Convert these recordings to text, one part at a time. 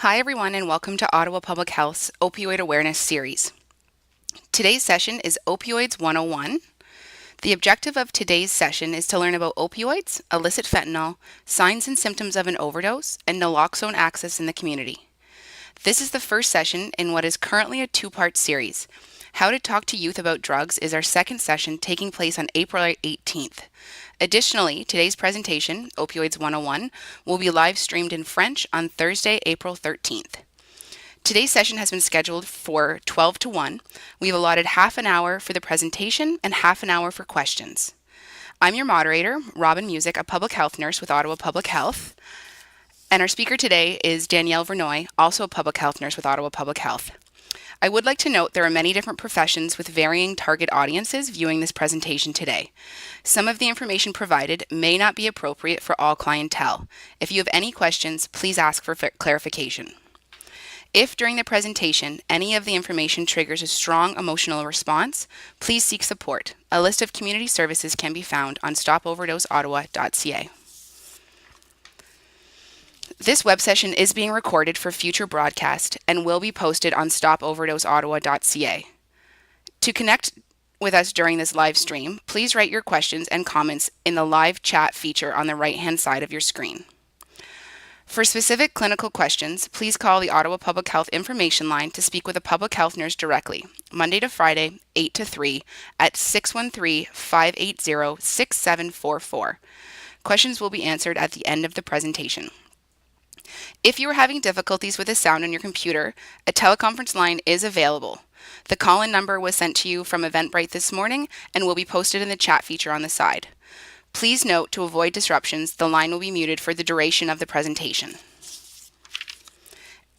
Hi, everyone, and welcome to Ottawa Public Health's Opioid Awareness Series. Today's session is Opioids 101. The objective of today's session is to learn about opioids, illicit fentanyl, signs and symptoms of an overdose, and naloxone access in the community. This is the first session in what is currently a two-part series. How to Talk to Youth About Drugs is our second session taking place on April 18th. Additionally, today's presentation, Opioids 101, will be live streamed in French on Thursday, April 13th. Today's session has been scheduled for 12 to 1. We've allotted half an hour for the presentation and half an hour for questions. I'm your moderator, Robin Music, a public health nurse with Ottawa Public Health. And our speaker today is Danielle Vernoy, also a public health nurse with Ottawa Public Health. I would like to note there are many different professions with varying target audiences viewing this presentation today. Some of the information provided may not be appropriate for all clientele. If you have any questions, please ask for clarification. If during the presentation any of the information triggers a strong emotional response, please seek support. A list of community services can be found on stopoverdoseottawa.ca. This web session is being recorded for future broadcast and will be posted on stopoverdoseottawa.ca. To connect with us during this live stream, please write your questions and comments in the live chat feature on the right-hand side of your screen. For specific clinical questions, please call the Ottawa Public Health Information Line to speak with a public health nurse directly, Monday to Friday, 8 to 3, at 613-580-6744. Questions will be answered at the end of the presentation. If you are having difficulties with the sound on your computer, a teleconference line is available. The call-in number was sent to you from Eventbrite this morning and will be posted in the chat feature on the side. Please note, to avoid disruptions, the line will be muted for the duration of the presentation.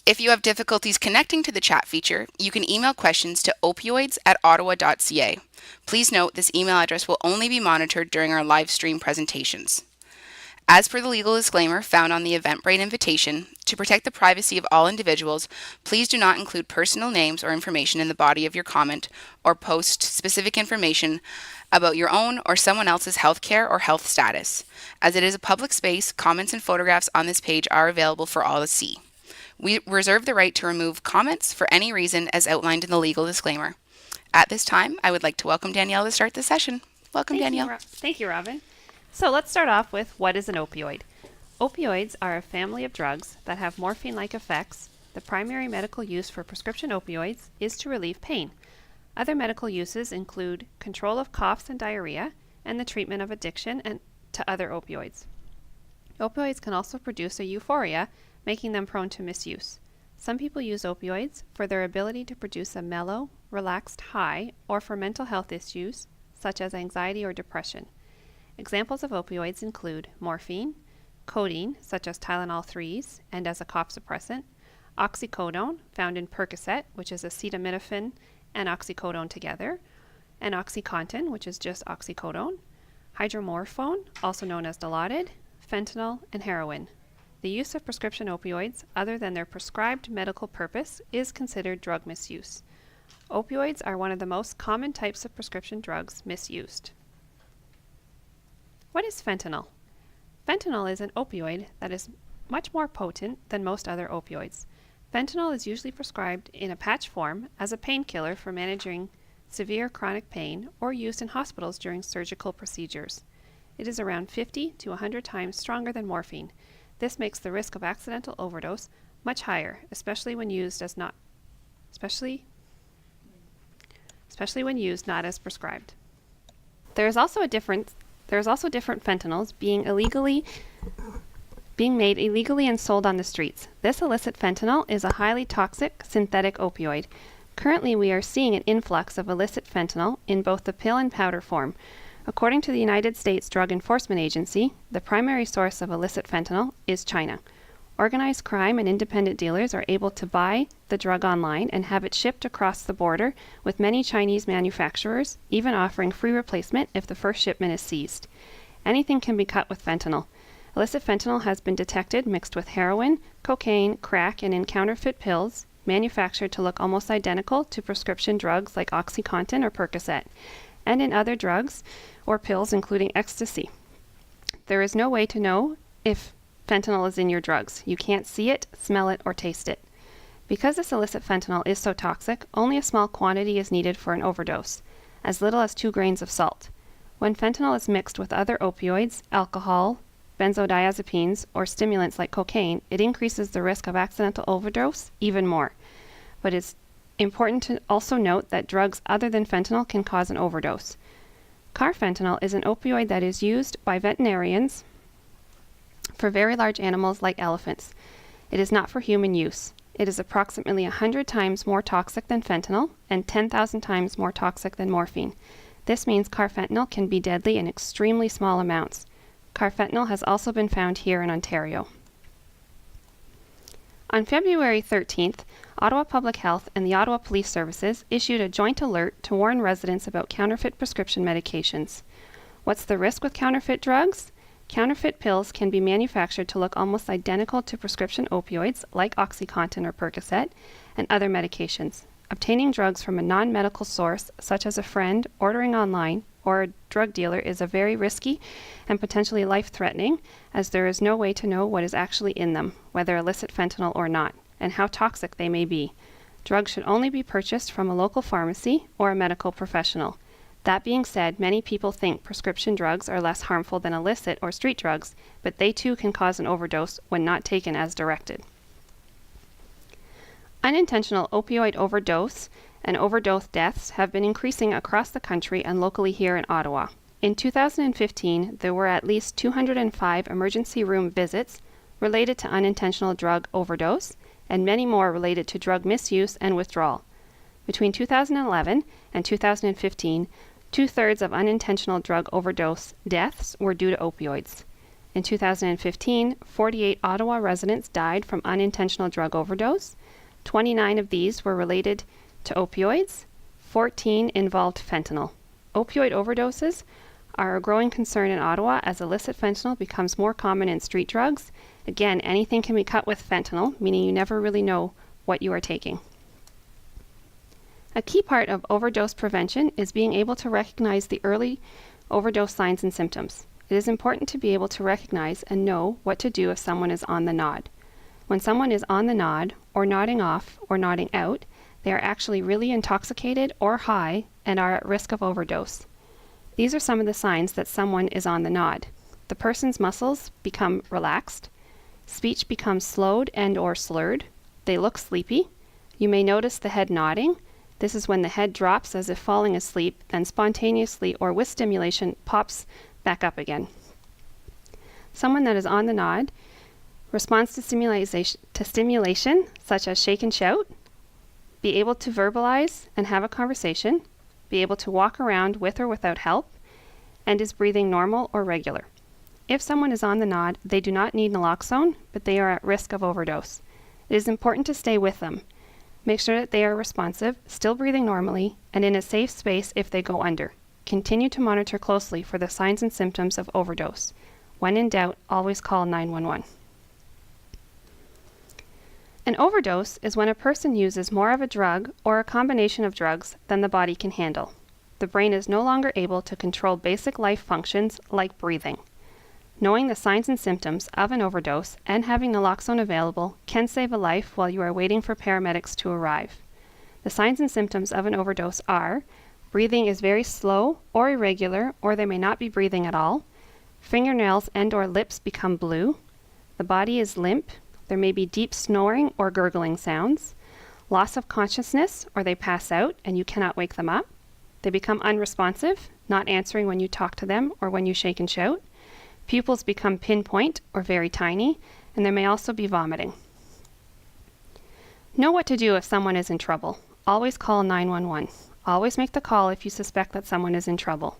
If you have difficulties connecting to the chat feature, you can email questions to opioids@ottawa.ca. Please note this email address will only be monitored during our live stream presentations. As per the legal disclaimer found on the Eventbrite invitation, to protect the privacy of all individuals, please do not include personal names or information in the body of your comment or post specific information about your own or someone else's healthcare or health status. As it is a public space, comments and photographs on this page are available for all to see. We reserve the right to remove comments for any reason as outlined in the legal disclaimer. At this time, I would like to welcome Danielle to start the session. Welcome, Danielle. Thank you, Robin. So let's start off with, what is an opioid? Opioids are a family of drugs that have morphine-like effects. The primary medical use for prescription opioids is to relieve pain. Other medical uses include control of coughs and diarrhea and the treatment of addiction and to other opioids. Opioids can also produce a euphoria, making them prone to misuse. Some people use opioids for their ability to produce a mellow, relaxed high, or for mental health issues such as anxiety or depression. Examples of opioids include morphine, codeine, such as Tylenol 3s and as a cough suppressant, oxycodone, found in Percocet, which is acetaminophen and oxycodone together, and OxyContin, which is just oxycodone, hydromorphone, also known as Dilaudid, fentanyl, and heroin. The use of prescription opioids, other than their prescribed medical purpose, is considered drug misuse. Opioids are one of the most common types of prescription drugs misused. What is fentanyl? Fentanyl is an opioid that is much more potent than most other opioids. Fentanyl is usually prescribed in a patch form as a painkiller for managing severe chronic pain or used in hospitals during surgical procedures. It is around 50 to 100 times stronger than morphine. This makes the risk of accidental overdose much higher, especially when used not as prescribed. There is also different fentanyls being made illegally and sold on the streets. This illicit fentanyl is a highly toxic synthetic opioid. Currently, we are seeing an influx of illicit fentanyl in both the pill and powder form. According to the United States Drug Enforcement Agency, the primary source of illicit fentanyl is China. Organized crime and independent dealers are able to buy the drug online and have it shipped across the border, with many Chinese manufacturers even offering free replacement if the first shipment is seized. Anything can be cut with fentanyl. Illicit fentanyl has been detected mixed with heroin, cocaine, crack, and in counterfeit pills manufactured to look almost identical to prescription drugs like OxyContin or Percocet, and in other drugs or pills including ecstasy. There is no way to know if fentanyl is in your drugs. You can't see it, smell it, or taste it. Because this illicit fentanyl is so toxic, only a small quantity is needed for an overdose, as little as 2 grains of salt. When fentanyl is mixed with other opioids, alcohol, benzodiazepines, or stimulants like cocaine, it increases the risk of accidental overdose even more. But it's important to also note that drugs other than fentanyl can cause an overdose. Carfentanil is an opioid that is used by veterinarians for very large animals like elephants. It is not for human use. It is approximately 100 times more toxic than fentanyl and 10,000 times more toxic than morphine. This means carfentanil can be deadly in extremely small amounts. Carfentanil has also been found here in Ontario. On February 13th, Ottawa Public Health and the Ottawa Police Services issued a joint alert to warn residents about counterfeit prescription medications. What's the risk with counterfeit drugs? Counterfeit pills can be manufactured to look almost identical to prescription opioids like OxyContin or Percocet and other medications. Obtaining drugs from a non-medical source, such as a friend, ordering online, or a drug dealer is a very risky and potentially life-threatening, as there is no way to know what is actually in them, whether illicit fentanyl or not, and how toxic they may be. Drugs should only be purchased from a local pharmacy or a medical professional. That being said, many people think prescription drugs are less harmful than illicit or street drugs, but they too can cause an overdose when not taken as directed. Unintentional opioid overdose and overdose deaths have been increasing across the country and locally here in Ottawa. In 2015, there were at least 205 emergency room visits related to unintentional drug overdose, and many more related to drug misuse and withdrawal. Between 2011 and 2015, 2/3 of unintentional drug overdose deaths were due to opioids. In 2015, 48 Ottawa residents died from unintentional drug overdose. 29 of these were related to opioids. 14 involved fentanyl. Opioid overdoses are a growing concern in Ottawa as illicit fentanyl becomes more common in street drugs. Again, anything can be cut with fentanyl, meaning you never really know what you are taking. A key part of overdose prevention is being able to recognize the early overdose signs and symptoms. It is important to be able to recognize and know what to do if someone is on the nod. When someone is on the nod, or nodding off, or nodding out, they are actually really intoxicated or high and are at risk of overdose. These are some of the signs that someone is on the nod. The person's muscles become relaxed. Speech becomes slowed and or slurred. They look sleepy. You may notice the head nodding. This is when the head drops as if falling asleep, then spontaneously or with stimulation pops back up again. Someone that is on the nod responds to stimulation such as shake and shout, be able to verbalize and have a conversation, be able to walk around with or without help, and is breathing normal or regular. If someone is on the nod, they do not need naloxone, but they are at risk of overdose. It is important to stay with them. Make sure that they are responsive, still breathing normally, and in a safe space if they go under. Continue to monitor closely for the signs and symptoms of overdose. When in doubt, always call 911. An overdose is when a person uses more of a drug or a combination of drugs than the body can handle. The brain is no longer able to control basic life functions like breathing. Knowing the signs and symptoms of an overdose and having naloxone available can save a life while you are waiting for paramedics to arrive. The signs and symptoms of an overdose are breathing is very slow or irregular, or they may not be breathing at all. Fingernails and or lips become blue. The body is limp. There may be deep snoring or gurgling sounds. Loss of consciousness, or they pass out and you cannot wake them up. They become unresponsive, not answering when you talk to them or when you shake and shout. Pupils become pinpoint or very tiny, and there may also be vomiting. Know what to do if someone is in trouble. Always call 911. Always make the call if you suspect that someone is in trouble.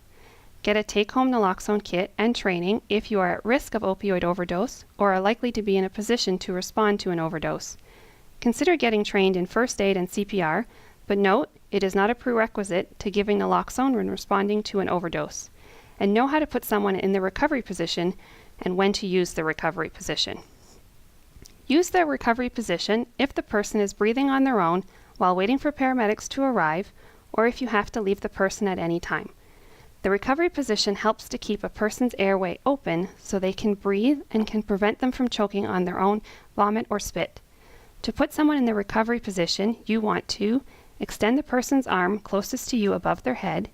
Get a take-home naloxone kit and training if you are at risk of opioid overdose or are likely to be in a position to respond to an overdose. Consider getting trained in first aid and CPR, but note, it is not a prerequisite to giving naloxone when responding to an overdose. And know how to put someone in the recovery position and when to use the recovery position. Use the recovery position if the person is breathing on their own while waiting for paramedics to arrive, or if you have to leave the person at any time. The recovery position helps to keep a person's airway open so they can breathe and can prevent them from choking on their own vomit or spit. To put someone in the recovery position, you want to extend the person's arm closest to you above their head,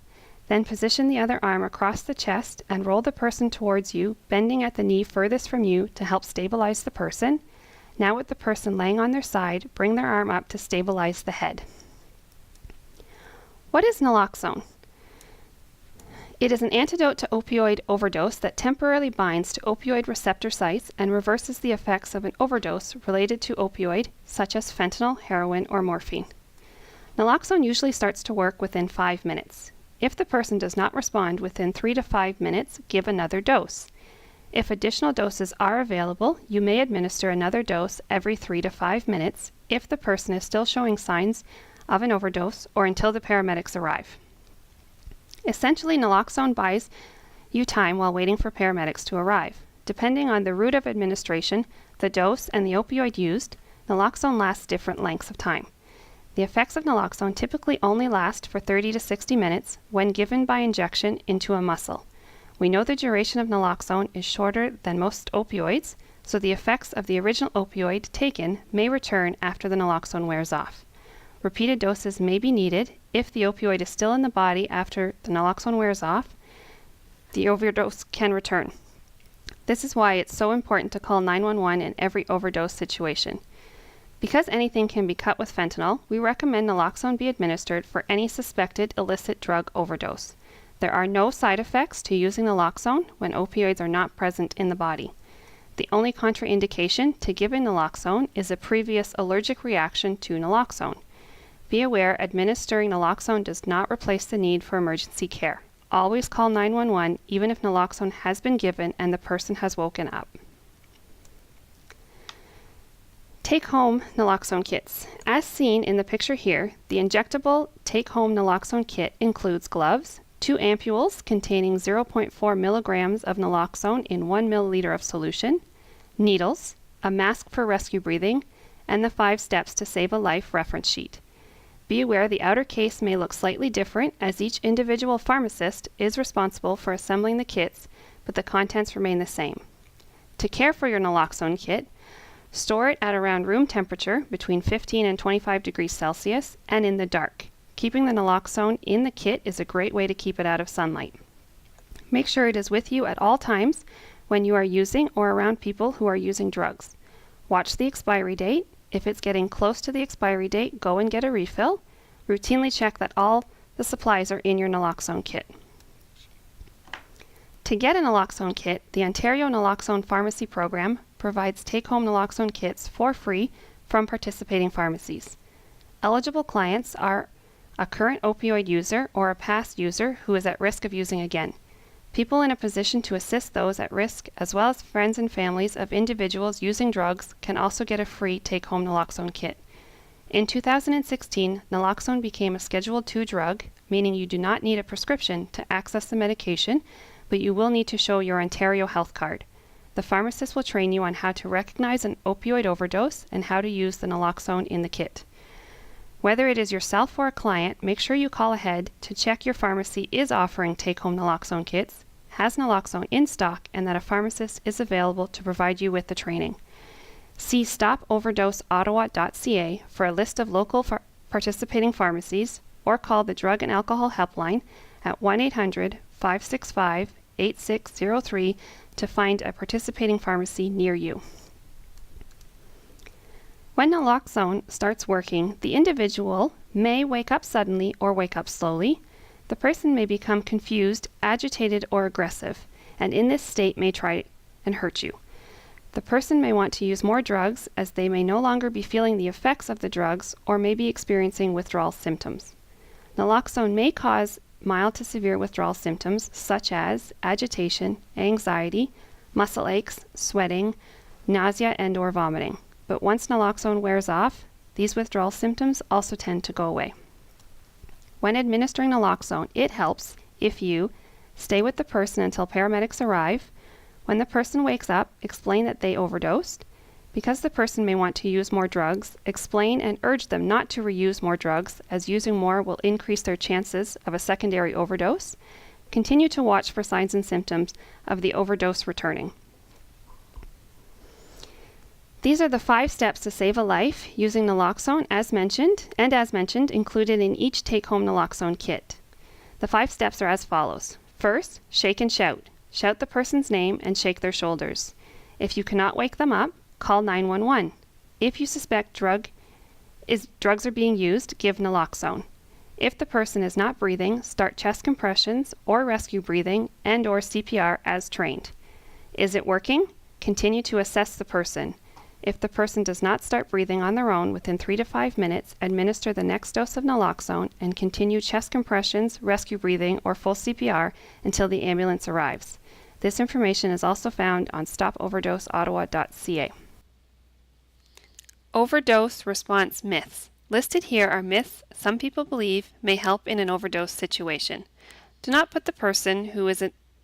then position the other arm across the chest and roll the person towards you, bending at the knee furthest from you to help stabilize the person. Now with the person laying on their side, bring their arm up to stabilize the head. What is naloxone? It is an antidote to opioid overdose that temporarily binds to opioid receptor sites and reverses the effects of an overdose related to opioid, such as fentanyl, heroin, or morphine. Naloxone usually starts to work within 5 minutes. If the person does not respond within 3 to 5 minutes, give another dose. If additional doses are available, you may administer another dose every 3 to 5 minutes if the person is still showing signs of an overdose or until the paramedics arrive. Essentially, naloxone buys you time while waiting for paramedics to arrive. Depending on the route of administration, the dose, and the opioid used, naloxone lasts different lengths of time. The effects of naloxone typically only last for 30 to 60 minutes when given by injection into a muscle. We know the duration of naloxone is shorter than most opioids, so the effects of the original opioid taken may return after the naloxone wears off. Repeated doses may be needed if the opioid is still in the body after the naloxone wears off. The overdose can return. This is why it's so important to call 911 in every overdose situation. Because anything can be cut with fentanyl, we recommend naloxone be administered for any suspected illicit drug overdose. There are no side effects to using naloxone when opioids are not present in the body. The only contraindication to giving naloxone is a previous allergic reaction to naloxone. Be aware, administering naloxone does not replace the need for emergency care. Always call 911 even if naloxone has been given and the person has woken up. Take-home naloxone kits. As seen in the picture here, the injectable take-home naloxone kit includes gloves, 2 ampules containing 0.4 milligrams of naloxone in 1 milliliter of solution, needles, a mask for rescue breathing, and the 5 steps to save a life reference sheet. Be aware the outer case may look slightly different as each individual pharmacist is responsible for assembling the kits, but the contents remain the same. To care for your naloxone kit, store it at around room temperature between 15 and 25 degrees Celsius and in the dark. Keeping the naloxone in the kit is a great way to keep it out of sunlight. Make sure it is with you at all times when you are using or around people who are using drugs. Watch the expiry date. If it's getting close to the expiry date, go and get a refill. Routinely check that all the supplies are in your naloxone kit. To get a naloxone kit, the Ontario Naloxone Pharmacy Program provides take-home naloxone kits for free from participating pharmacies. Eligible clients are a current opioid user or a past user who is at risk of using again. People in a position to assist those at risk, as well as friends and families of individuals using drugs, can also get a free take-home naloxone kit. In 2016, naloxone became a Schedule II drug, meaning you do not need a prescription to access the medication, but you will need to show your Ontario health card. The pharmacist will train you on how to recognize an opioid overdose and how to use the naloxone in the kit. Whether it is yourself or a client, make sure you call ahead to check your pharmacy is offering take-home naloxone kits, has naloxone in stock, and that a pharmacist is available to provide you with the training. See stopoverdoseottawa.ca for a list of local participating pharmacies, or call the Drug and Alcohol Helpline at 1-800-565-8603 to find a participating pharmacy near you. When naloxone starts working, the individual may wake up suddenly or wake up slowly. The person may become confused, agitated, or aggressive, and in this state may try and hurt you. The person may want to use more drugs as they may no longer be feeling the effects of the drugs or may be experiencing withdrawal symptoms. Naloxone may cause mild to severe withdrawal symptoms such as agitation, anxiety, muscle aches, sweating, nausea, and/or vomiting. But once naloxone wears off, these withdrawal symptoms also tend to go away. When administering naloxone, it helps if you stay with the person until paramedics arrive. When the person wakes up, explain that they overdosed. Because the person may want to use more drugs, explain and urge them not to reuse more drugs, as using more will increase their chances of a secondary overdose. Continue to watch for signs and symptoms of the overdose returning. These are the 5 steps to save a life using naloxone as mentioned, included in each take-home naloxone kit. The 5 steps are as follows. First, shake and shout. Shout the person's name and shake their shoulders. If you cannot wake them up, call 911. If you suspect drugs are being used, give naloxone. If the person is not breathing, start chest compressions or rescue breathing and/or CPR as trained. Is it working? Continue to assess the person. If the person does not start breathing on their own within 3 to 5 minutes, administer the next dose of naloxone and continue chest compressions, rescue breathing, or full CPR until the ambulance arrives. This information is also found on stopoverdoseottawa.ca. Overdose response myths. Listed here are myths some people believe may help in an overdose situation. Do not put the person who is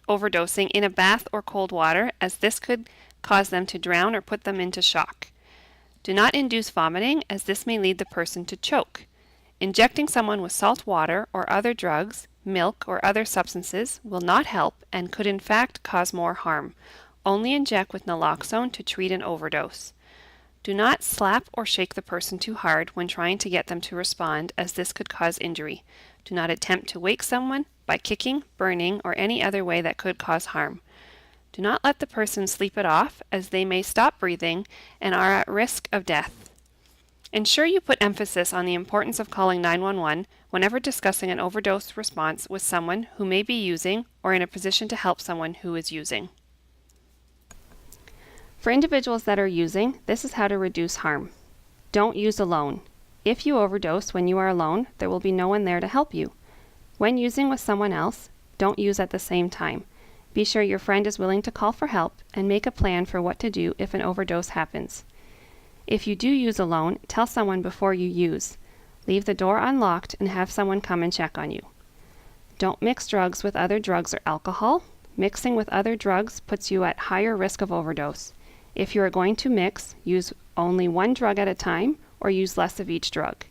overdosing in a bath or cold water, as this could cause them to drown or put them into shock. Do not induce vomiting, as this may lead the person to choke. Injecting someone with salt water or other drugs, milk, or other substances will not help and could in fact cause more harm. Only inject with naloxone to treat an overdose. Do not slap or shake the person too hard when trying to get them to respond, as this could cause injury. Do not attempt to wake someone by kicking, burning, or any other way that could cause harm. Do not let the person sleep it off, as they may stop breathing and are at risk of death. Ensure you put emphasis on the importance of calling 911 whenever discussing an overdose response with someone who may be using or in a position to help someone who is using. For individuals that are using, this is how to reduce harm. Don't use alone. If you overdose when you are alone, there will be no one there to help you. When using with someone else, don't use at the same time. Be sure your friend is willing to call for help and make a plan for what to do if an overdose happens. If you do use alone, tell someone before you use. Leave the door unlocked and have someone come and check on you. Don't mix drugs with other drugs or alcohol. Mixing with other drugs puts you at higher risk of overdose. If you are going to mix, use only one drug at a time or use less of each drug.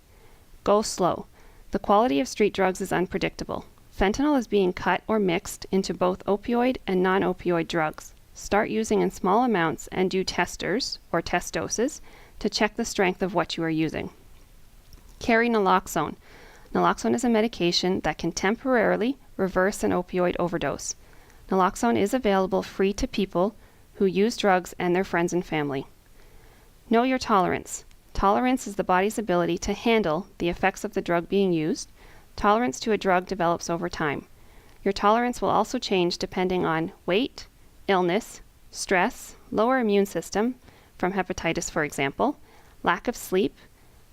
Go slow. The quality of street drugs is unpredictable. Fentanyl is being cut or mixed into both opioid and non-opioid drugs. Start using in small amounts and do testers, or test doses, to check the strength of what you are using. Carry naloxone. Naloxone is a medication that can temporarily reverse an opioid overdose. Naloxone is available free to people who use drugs and their friends and family. Know your tolerance. Tolerance is the body's ability to handle the effects of the drug being used. Tolerance to a drug develops over time. Your tolerance will also change depending on weight, illness, stress, lower immune system, from hepatitis for example, lack of sleep,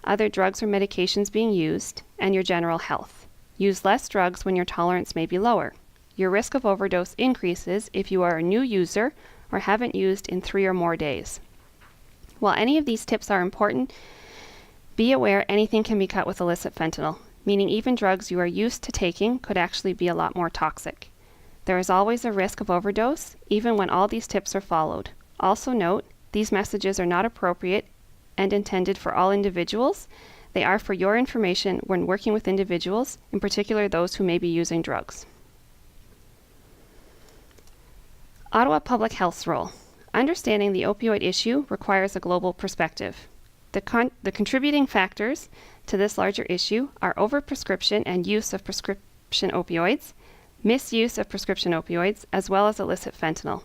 other drugs or medications being used, and your general health. Use less drugs when your tolerance may be lower. Your risk of overdose increases if you are a new user or haven't used in 3 or more days. While any of these tips are important, be aware anything can be cut with illicit fentanyl, meaning even drugs you are used to taking could actually be a lot more toxic. There is always a risk of overdose, even when all these tips are followed. Also note, these messages are not appropriate and intended for all individuals. They are for your information when working with individuals, in particular those who may be using drugs. Ottawa Public Health's role. Understanding the opioid issue requires a global perspective. The contributing factors to this larger issue are overprescription and use of prescription opioids, misuse of prescription opioids, as well as illicit fentanyl.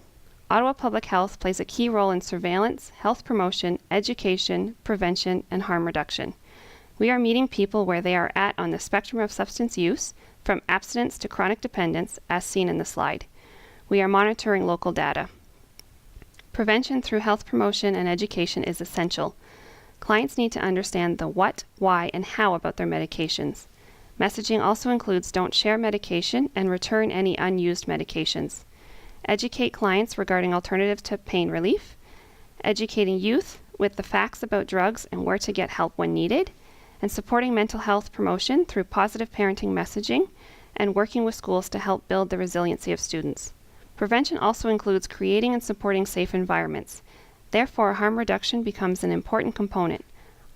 Ottawa Public Health plays a key role in surveillance, health promotion, education, prevention, and harm reduction. We are meeting people where they are at on the spectrum of substance use, from abstinence to chronic dependence, as seen in the slide. We are monitoring local data. Prevention through health promotion and education is essential. Clients need to understand the what, why, and how about their medications. Messaging also includes don't share medication and return any unused medications. Educate clients regarding alternatives to pain relief. Educating youth with the facts about drugs and where to get help when needed. And supporting mental health promotion through positive parenting messaging and working with schools to help build the resiliency of students. Prevention also includes creating and supporting safe environments. Therefore, harm reduction becomes an important component.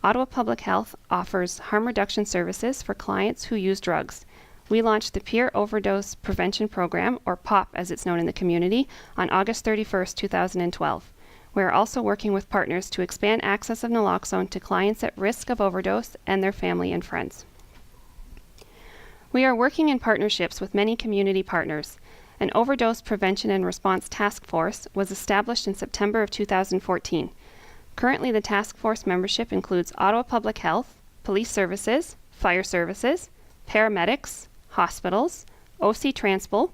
Ottawa Public Health offers harm reduction services for clients who use drugs. we launched the Peer Overdose Prevention Program, or POP as it's known in the community, on August 31st, 2012. We are also working with partners to expand access of naloxone to clients at risk of overdose and their family and friends. We are working in partnerships with many community partners. An overdose prevention and response task force was established in September of 2014. Currently, the task force membership includes Ottawa Public Health, police services, fire services, paramedics, hospitals, OC Transpo,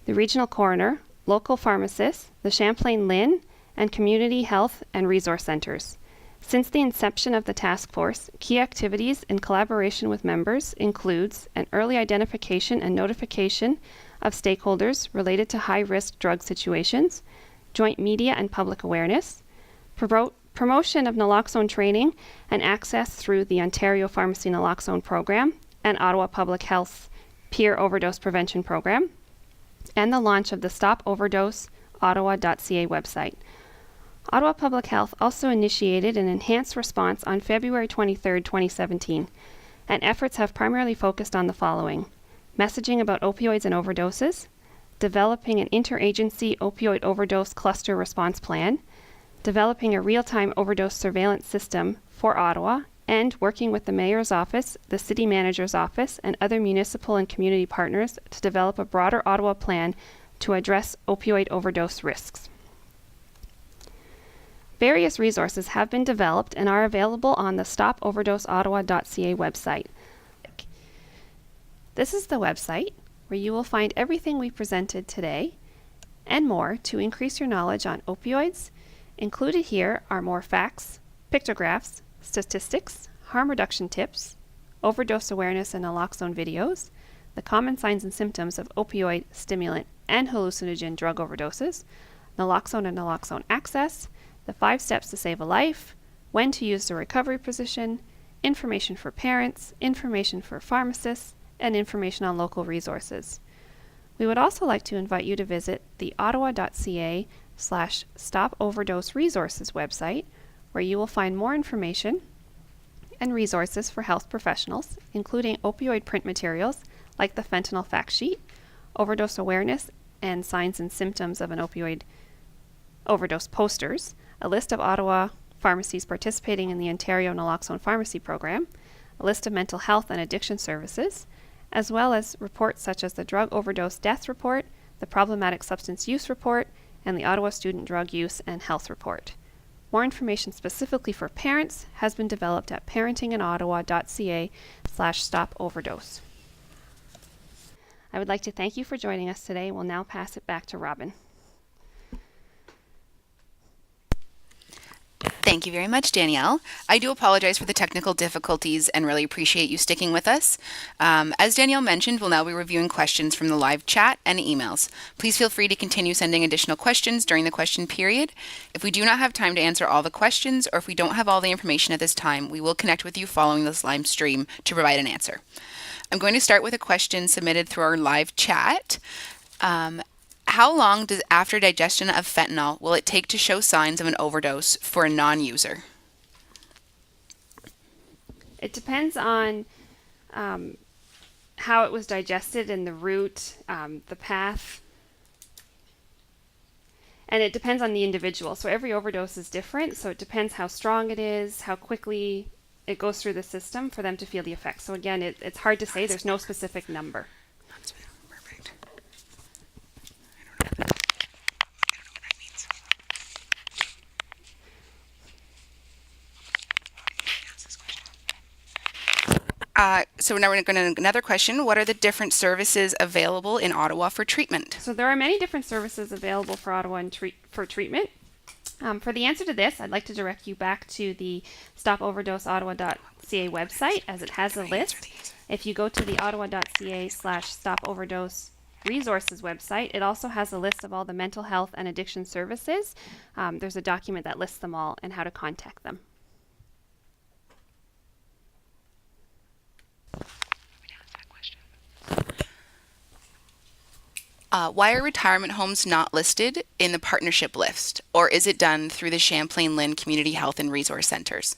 the regional coroner, local pharmacists, the Champlain LHIN, and community health and resource centers. Since the inception of the task force, key activities in collaboration with members includes an early identification and notification of stakeholders related to high-risk drug situations, joint media and public awareness, promotion of naloxone training and access through the Ontario Pharmacy Naloxone Program and Ottawa Public Health Peer Overdose Prevention Program, and the launch of the StopOverdoseOttawa.ca website. Ottawa Public Health also initiated an enhanced response on February 23, 2017, and efforts have primarily focused on the following: messaging about opioids and overdoses, developing an interagency opioid overdose cluster response plan, developing a real-time overdose surveillance system for Ottawa, and working with the Mayor's Office, the City Manager's Office, and other municipal and community partners to develop a broader Ottawa plan to address opioid overdose risks. Various resources have been developed and are available on the StopOverdoseOttawa.ca website. This is the website where you will find everything we presented today and more to increase your knowledge on opioids. Included here are more facts, pictographs, statistics, harm reduction tips, overdose awareness and naloxone videos, the common signs and symptoms of opioid, stimulant, and hallucinogen drug overdoses, naloxone and naloxone access, the 5 steps to save a life, when to use the recovery position, information for parents, information for pharmacists, and information on local resources. We would also like to invite you to visit the ottawa.ca/Stop Overdose Resources website, where you will find more information and resources for health professionals, including opioid print materials like the fentanyl fact sheet, overdose awareness and signs and symptoms of an opioid overdose posters, a list of Ottawa pharmacies participating in the Ontario Naloxone Pharmacy Program, a list of mental health and addiction services, as well as reports such as the Drug Overdose Death Report, the Problematic Substance Use Report, and the Ottawa Student Drug Use and Health Report. More information specifically for parents has been developed at parentinginottawa.ca/Stop Overdose. I would like to thank you for joining us today. We'll now pass it back to Robin. Thank you very much, Danielle. I do apologize for the technical difficulties and really appreciate you sticking with us. As Danielle mentioned, we'll now be reviewing questions from the live chat and emails. Please feel free to continue sending additional questions during the question period. If we do not have time to answer all the questions, or if we don't have all the information at this time, we will connect with you following this live stream to provide an answer. I'm going to start with a question submitted through our live chat. How long after digestion of fentanyl will it take to show signs of an overdose for a non-user? It depends on how it was digested and the route, the path, and it depends on the individual. So every overdose is different, so it depends how strong it is, how quickly it goes through the system for them to feel the effects. So again, it's hard to say. There's no specific number. Perfect. So now we're going to another question. What are the different services available in Ottawa for treatment? So there are many different services available for Ottawa for treatment. For the answer to this, I'd like to direct you back to the StopOverdoseOttawa.ca website, as it has a list. If you go to the ottawa.ca/StopOverdose resources website, it also has a list of all the mental health and addiction services. There's a document that lists them all and how to contact them. Why are retirement homes not listed in the partnership list, or is it done through the Champlain LHIN Community Health and Resource Centers?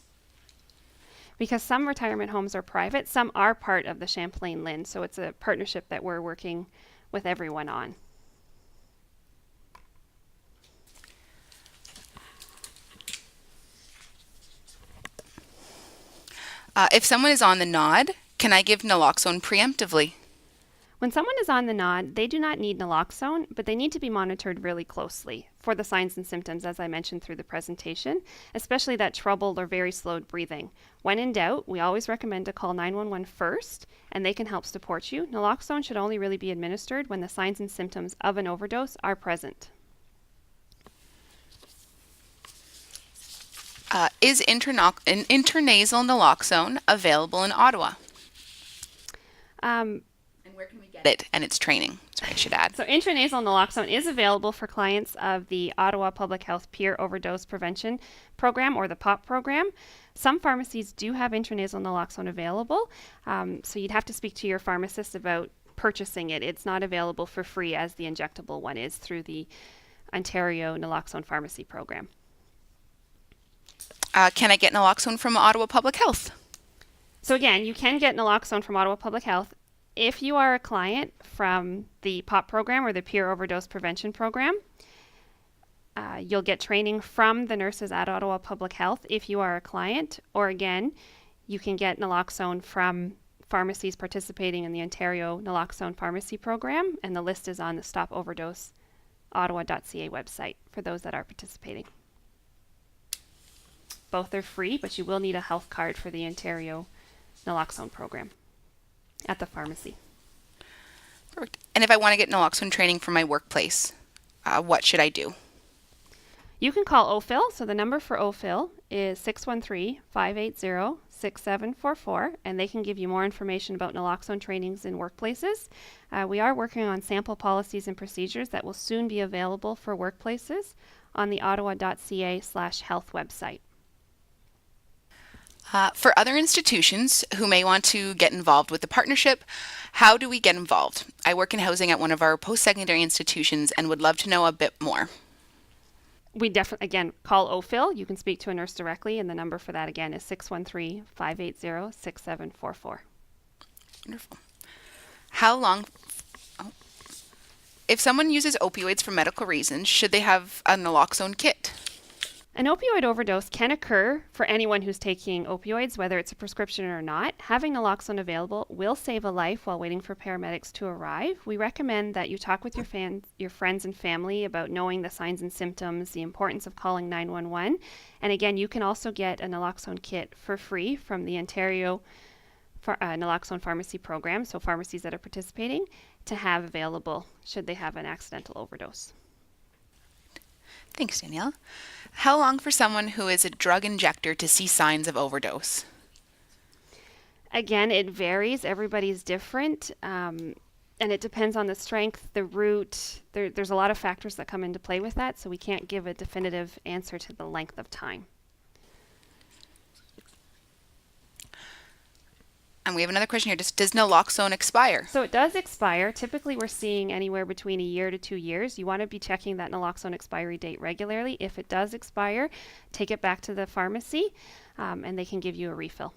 Because some retirement homes are private, some are part of the Champlain Lynn, so it's a partnership that we're working with everyone on. If someone is on the nod, can I give naloxone preemptively? When someone is on the nod, they do not need naloxone, but they need to be monitored really closely for the signs and symptoms, as I mentioned through the presentation, especially that troubled or very slowed breathing. When in doubt, we always recommend to call 911 first, and they can help support you. Naloxone should only really be administered when the signs and symptoms of an overdose are present. Is intranasal naloxone available in Ottawa? Um, And where can we get it and its training? Sorry, I should add. So, intranasal naloxone is available for clients of the Ottawa Public Health Peer Overdose Prevention Program, or the POP program. Some pharmacies do have intranasal naloxone available, so you'd have to speak to your pharmacist about purchasing it. It's not available for free as the injectable one is through the Ontario Naloxone Pharmacy Program. Can I get naloxone from Ottawa Public Health? So, again, you can get naloxone from Ottawa Public Health. If you are a client from the POP program or the Peer Overdose Prevention Program, you'll get training from the nurses at Ottawa Public Health if you are a client. Or again, you can get naloxone from pharmacies participating in the Ontario Naloxone Pharmacy Program, and the list is on the stopoverdoseottawa.ca website for those that are participating. Both are free, but you will need a health card for the Ontario Naloxone program at the pharmacy. Perfect. And if I want to get naloxone training for my workplace, what should I do? You can call OPHIL. So the number for OPHIL is 613-580-6744, and they can give you more information about naloxone trainings in workplaces. We are working on sample policies and procedures that will soon be available for workplaces on the ottawa.ca/health website. For other institutions who may want to get involved with the partnership, how do we get involved? I work in housing at one of our post-secondary institutions and would love to know a bit more. We definitely, again, call OPHIL. You can speak to a nurse directly, and the number for that, again, is 613-580-6744. Wonderful. How long, if someone uses opioids for medical reasons, should they have a naloxone kit? An opioid overdose can occur for anyone who's taking opioids, whether it's a prescription or not. Having naloxone available will save a life while waiting for paramedics to arrive. We recommend that you talk with your friends and family about knowing the signs and symptoms, the importance of calling 911. And again, you can also get a naloxone kit for free from the Ontario Naloxone Pharmacy Program, so pharmacies that are participating, to have available should they have an accidental overdose. Thanks, Danielle. How long for someone who is a drug injector to see signs of overdose? Again, it varies. Everybody's different, and it depends on the strength, the route. There's a lot of factors that come into play with that, so we can't give a definitive answer to the length of time. And we have another question here. Does naloxone expire? So it does expire. Typically, we're seeing anywhere between a year to 2 years. You want to be checking that naloxone expiry date regularly. If it does expire, take it back to the pharmacy, and they can give you a refill.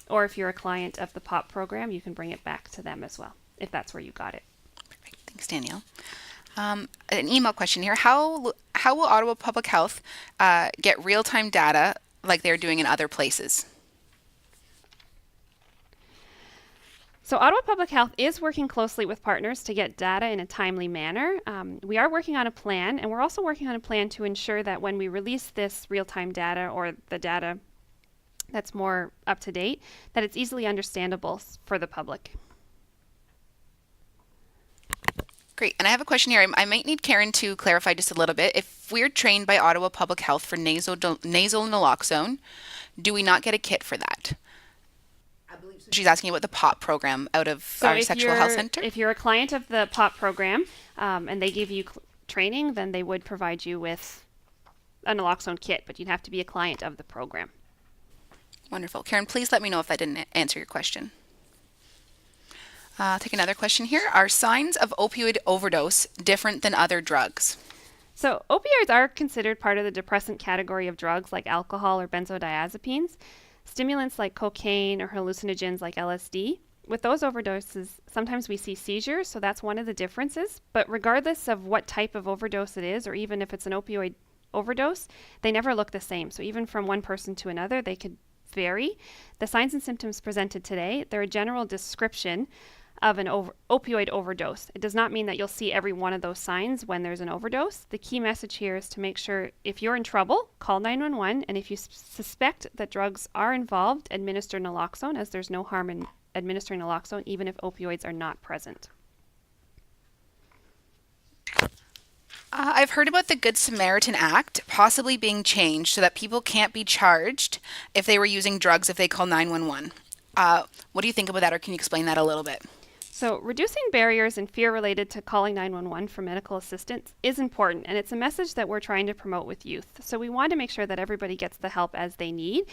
Or if you're a client of the POP program, you can bring it back to them as well, if that's where you got it. Perfect. Thanks, Danielle. An email question here. How will Ottawa Public Health get real-time data like they're doing in other places? So Ottawa Public Health is working closely with partners to get data in a timely manner. We are working on a plan, and we're also working on a plan to ensure that when we release this real-time data, or the data that's more up to date, that it's easily understandable for the public. Great. And I have a question here. I might need Karen to clarify just a little bit. If we're trained by Ottawa Public Health for nasal naloxone, do we not get a kit for that? She's asking about the POP program out of our sexual health center. If you're a client of the POP program and they give you training, then they would provide you with a naloxone kit, but you'd have to be a client of the program. Wonderful. Karen, please let me know if that didn't answer your question. I'll take another question here. Are signs of opioid overdose different than other drugs? So opioids are considered part of the depressant category of drugs like alcohol or benzodiazepines. Stimulants like cocaine or hallucinogens like LSD. With those overdoses, sometimes we see seizures, so that's one of the differences. But regardless of what type of overdose it is, or even if it's an opioid overdose, they never look the same. So even from one person to another, they could vary. The signs and symptoms presented today, they're a general description of an opioid overdose. It does not mean that you'll see every one of those signs when there's an overdose. The key message here is to make sure if you're in trouble, call 911, and if you suspect that drugs are involved, administer naloxone, as there's no harm in administering naloxone even if opioids are not present. I've heard about the Good Samaritan Act possibly being changed so that people can't be charged if they were using drugs if they call 911. What do you think about that, or can you explain that a little bit? So, reducing barriers and fear related to calling 911 for medical assistance is important, and it's a message that we're trying to promote with youth. So, we want to make sure that everybody gets the help as they need.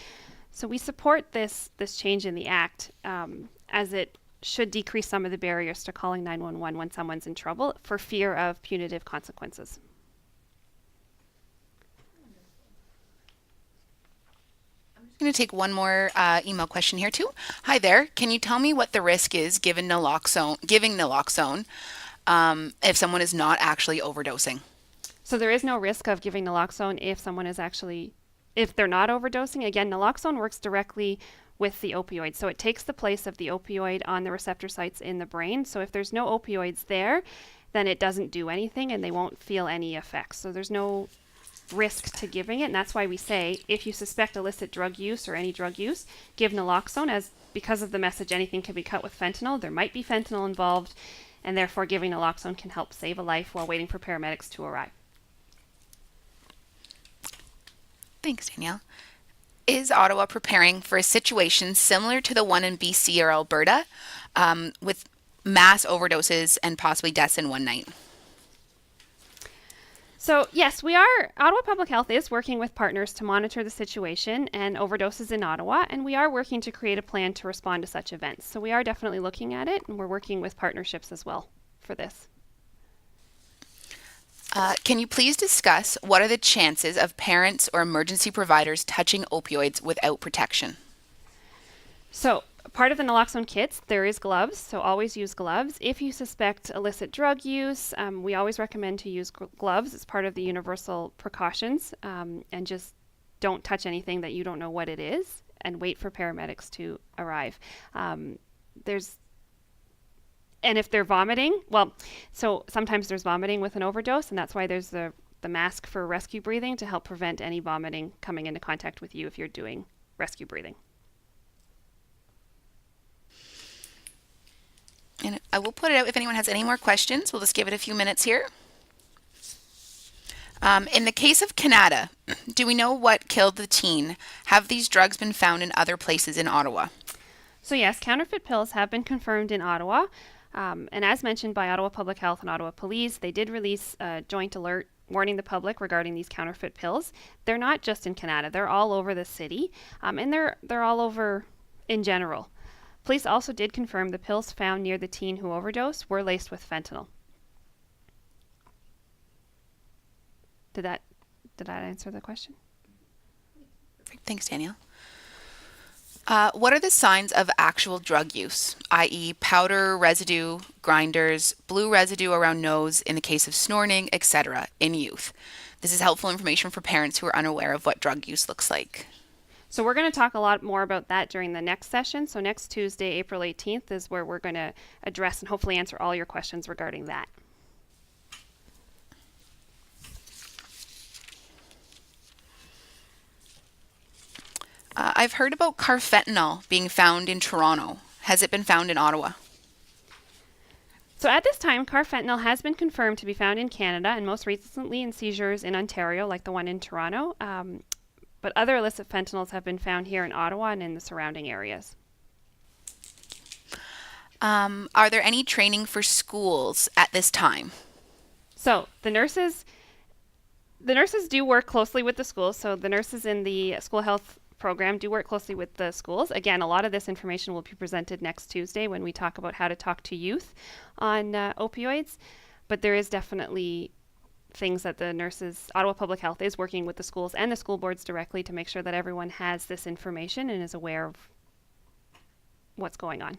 So, we support this change in the Act as it should decrease some of the barriers to calling 911 when someone's in trouble for fear of punitive consequences. I'm going to take one more email question here too. Hi there. Can you tell me what the risk is giving naloxone if someone is not actually overdosing? So there is no risk of giving naloxone if they're not overdosing. Again, naloxone works directly with the opioid. So it takes the place of the opioid on the receptor sites in the brain. So if there's no opioids there, then it doesn't do anything and they won't feel any effects. So there's no risk to giving it, and that's why we say if you suspect illicit drug use or any drug use, give naloxone, as because of the message anything can be cut with fentanyl. There might be fentanyl involved, and therefore giving naloxone can help save a life while waiting for paramedics to arrive. Thanks, Danielle. Is Ottawa preparing for a situation similar to the one in BC or Alberta with mass overdoses and possibly deaths in one night? So yes, we are. Ottawa Public Health is working with partners to monitor the situation and overdoses in Ottawa, and we are working to create a plan to respond to such events. So we are definitely looking at it, and we're working with partnerships as well for this. Can you please discuss what are the chances of parents or emergency providers touching opioids without protection? So part of the naloxone kits, there is gloves, so always use gloves. If you suspect illicit drug use, we always recommend to use gloves. It's part of the universal precautions, and just don't touch anything that you don't know what it is, and wait for paramedics to arrive. And if they're vomiting, so sometimes there's vomiting with an overdose, and that's why there's the mask for rescue breathing to help prevent any vomiting coming into contact with you if you're doing rescue breathing. And I will put it out if anyone has any more questions. We'll just give it a few minutes here. In the case of Canada, do we know what killed the teen? Have these drugs been found in other places in Ottawa? So yes, counterfeit pills have been confirmed in Ottawa. And as mentioned by Ottawa Public Health and Ottawa Police, they did release a joint alert warning the public regarding these counterfeit pills. They're not just in Canada, they're all over the city, and they're all over in general. Police also did confirm the pills found near the teen who overdosed were laced with fentanyl. Did that answer the question? Thanks, Danielle. What are the signs of actual drug use, i.e. powder, residue, grinders, blue residue around nose in the case of snorting, etc., in youth? This is helpful information for parents who are unaware of what drug use looks like. So we're going to talk a lot more about that during the next session. So next Tuesday, April 18th, is where we're going to address and hopefully answer all your questions regarding that. I've heard about carfentanil being found in Toronto. Has it been found in Ottawa? So at this time, carfentanil has been confirmed to be found in Canada, and most recently in seizures in Ontario, like the one in Toronto. But other illicit fentanyls have been found here in Ottawa and in the surrounding areas. Are there any training for schools at this time? So the nurses do work closely with the schools. So the nurses in the school health program do work closely with the schools. Again, a lot of this information will be presented next Tuesday when we talk about how to talk to youth on opioids. But there is definitely things that the nurses, Ottawa Public Health is working with the schools and the school boards directly to make sure that everyone has this information and is aware of what's going on.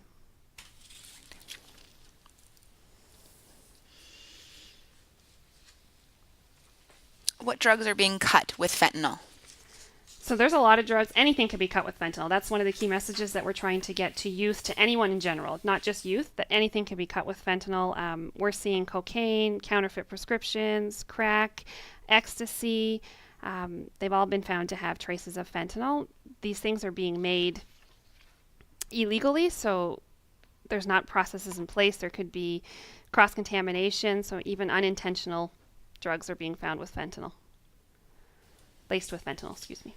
What drugs are being cut with fentanyl? So there's a lot of drugs. Anything can be cut with fentanyl. That's one of the key messages that we're trying to get to youth, to anyone in general, not just youth, that anything can be cut with fentanyl. We're seeing cocaine, counterfeit prescriptions, crack, ecstasy. They've all been found to have traces of fentanyl. These things are being made illegally, so there's not processes in place. There could be cross-contamination, so even unintentional drugs are being found with fentanyl. Laced with fentanyl, excuse me.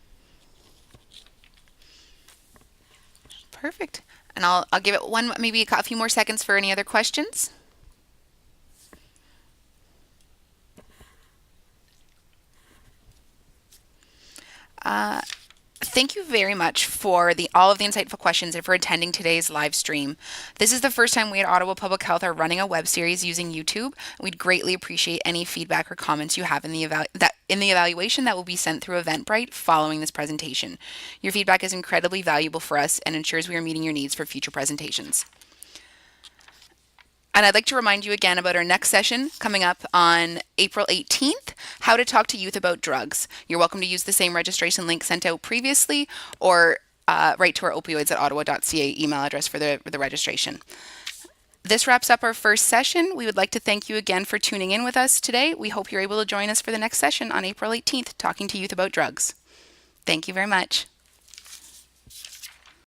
Perfect. And I'll give it maybe a few more seconds for any other questions. Thank you very much for all of the insightful questions and for attending today's live stream. This is the first time we at Ottawa Public Health are running a web series using YouTube. We'd greatly appreciate any feedback or comments you have in the evaluation that will be sent through Eventbrite following this presentation. Your feedback is incredibly valuable for us and ensures we are meeting your needs for future presentations. And I'd like to remind you again about our next session coming up on April 18th, How to Talk to Youth About Drugs. You're welcome to use the same registration link sent out previously or write to our opioids@ottawa.ca email address for the registration. This wraps up our first session. We would like to thank you again for tuning in with us today. We hope you're able to join us for the next session on April 18th, Talking to Youth About Drugs. Thank you very much.